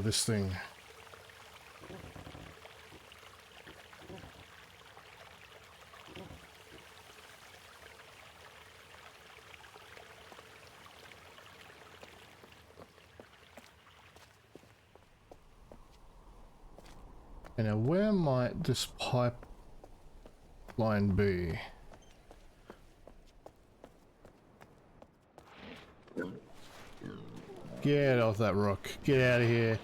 This thing. And now where might this pipeline be? Get off that rock. Get out of here.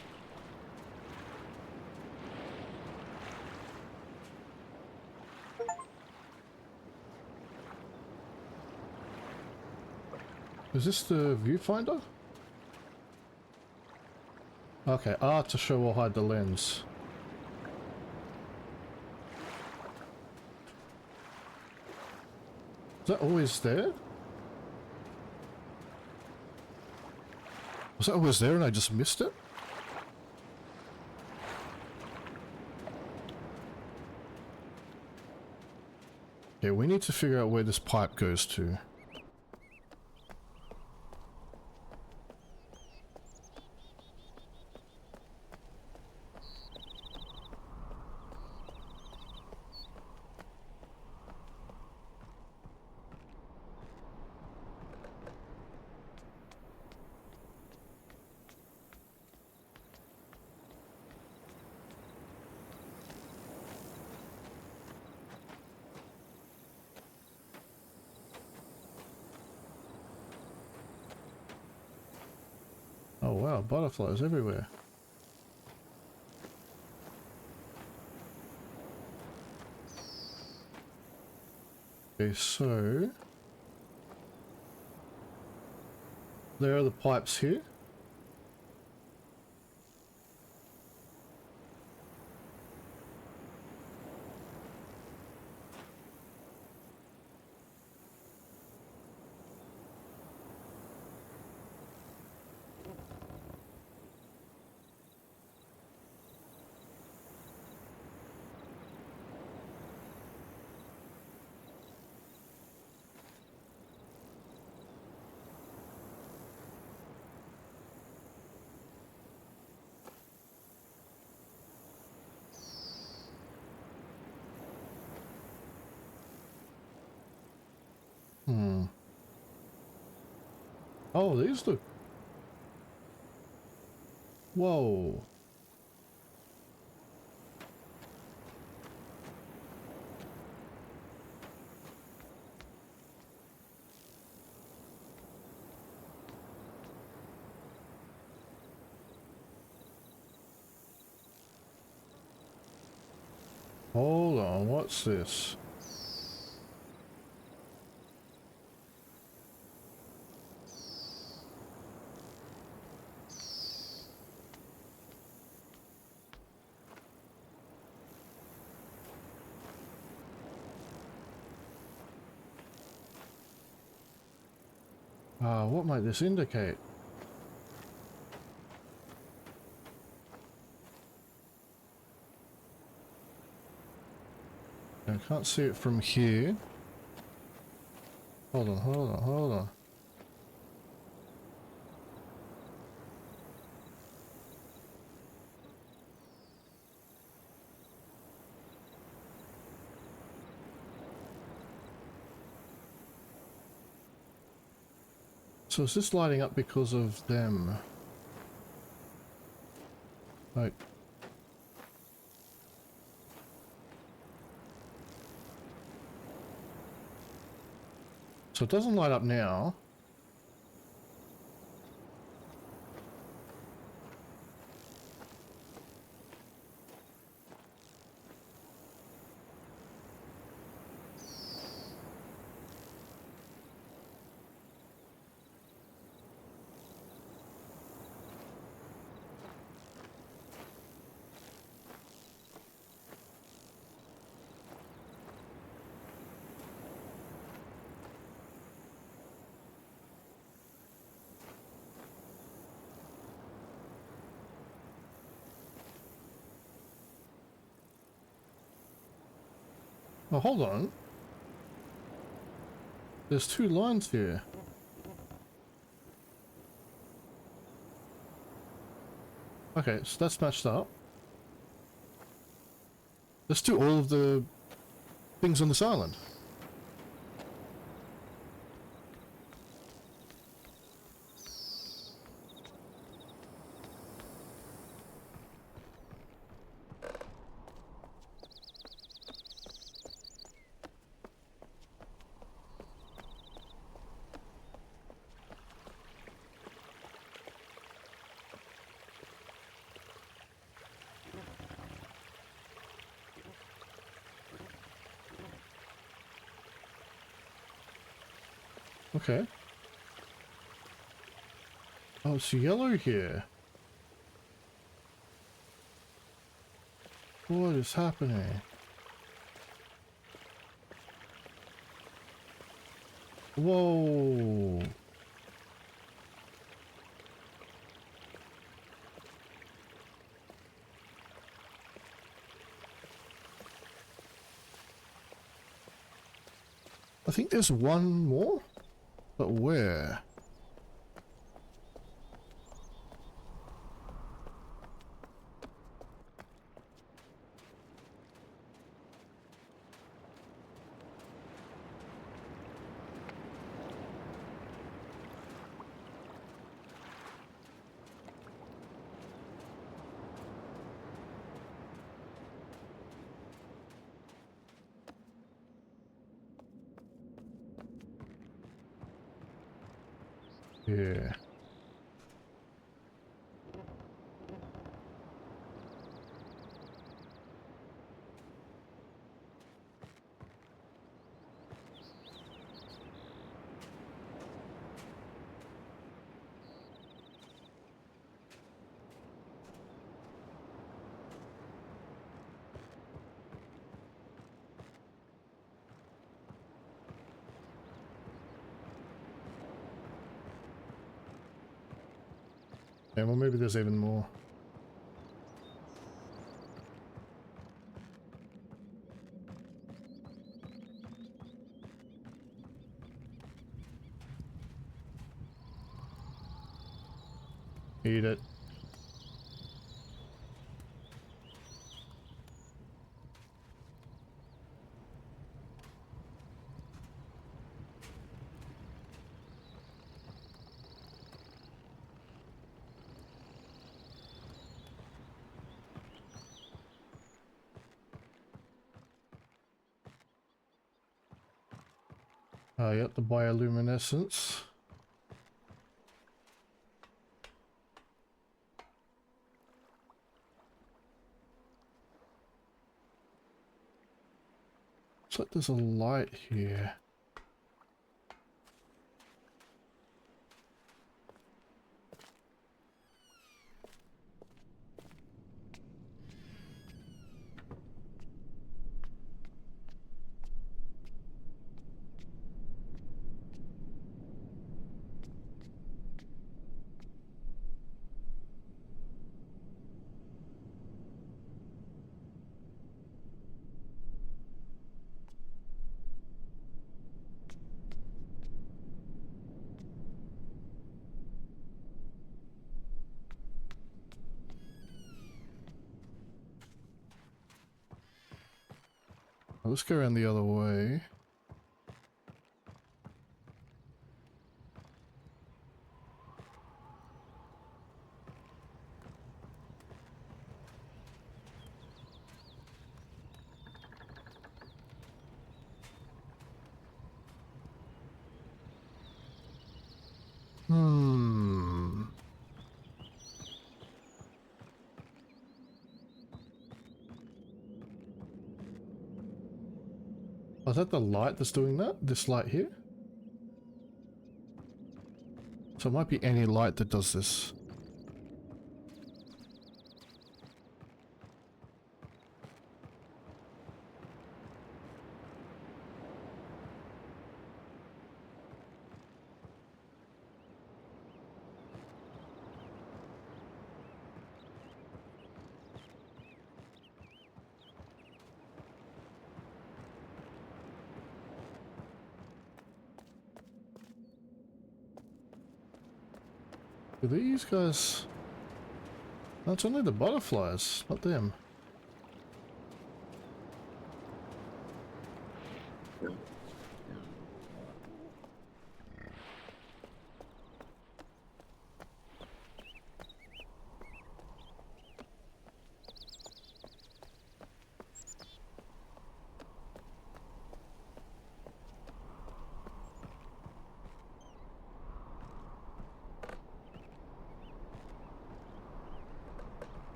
Is this the viewfinder? Okay, R to show or hide the lens. Is that always there? Was that always there and I just missed it? Okay, we need to figure out where this pipe goes to. Oh, butterflies everywhere. Okay, so there are the pipes here. Hmm. Oh, these look... Whoa. Hold on, what's this? What might this indicate? I can't see it from here. Hold on, hold on, hold on. So is this lighting up because of them? Like... So it doesn't light up now. Oh, hold on. There's two lines here. Okay, so that's matched up. Let's do all of the things on this island. Okay. Oh, it's yellow here. What is happening? Whoa. I think there's one more, but where? Yeah. Yeah, well maybe there's even more. Eat it. Oh, yep, the bioluminescence. Looks like there's a light here. Well, let's go around the other way. Hmm. Oh, is that the light that's doing that? This light here? So it might be any light that does this. Do these guys... No, it's only the butterflies, not them.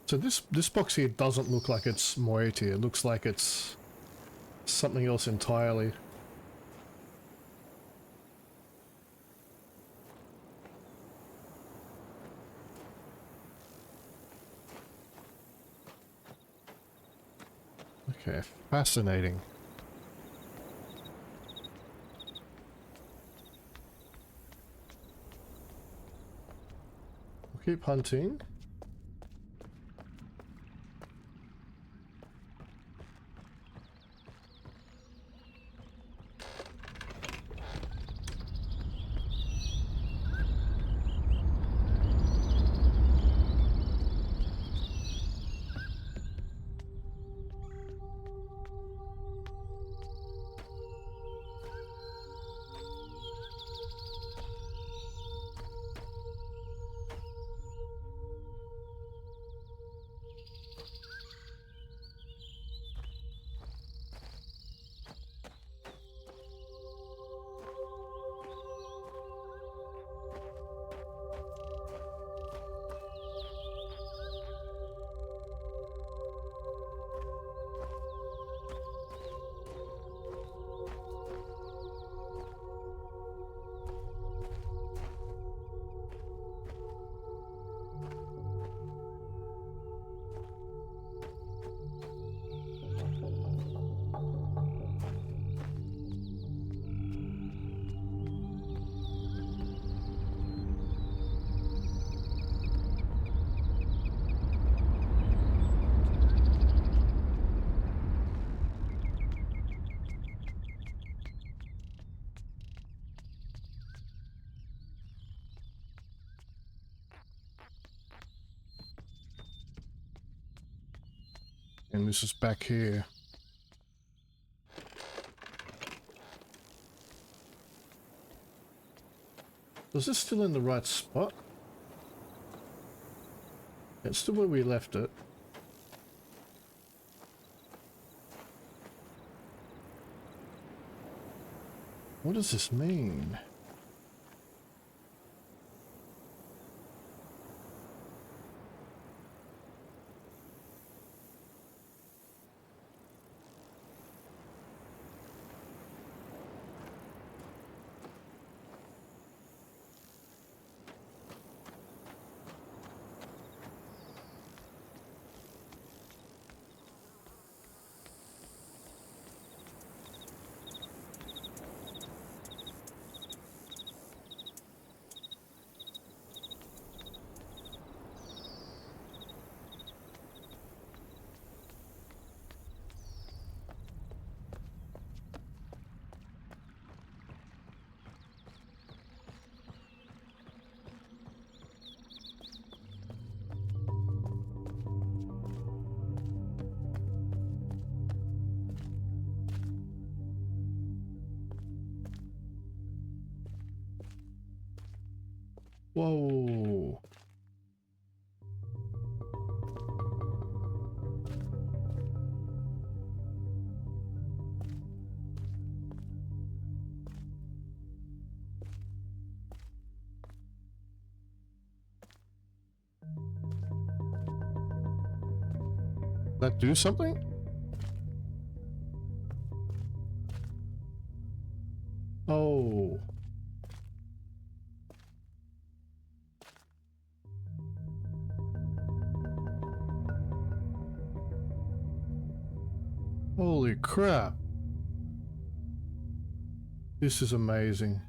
So this box here doesn't look like it's moiety. It looks like it's something else entirely. Okay, fascinating. We'll keep hunting. And this is back here. Was this still in the right spot? It's still where we left it. What does this mean? Whoa. That do something? Oh. Holy crap. This is amazing.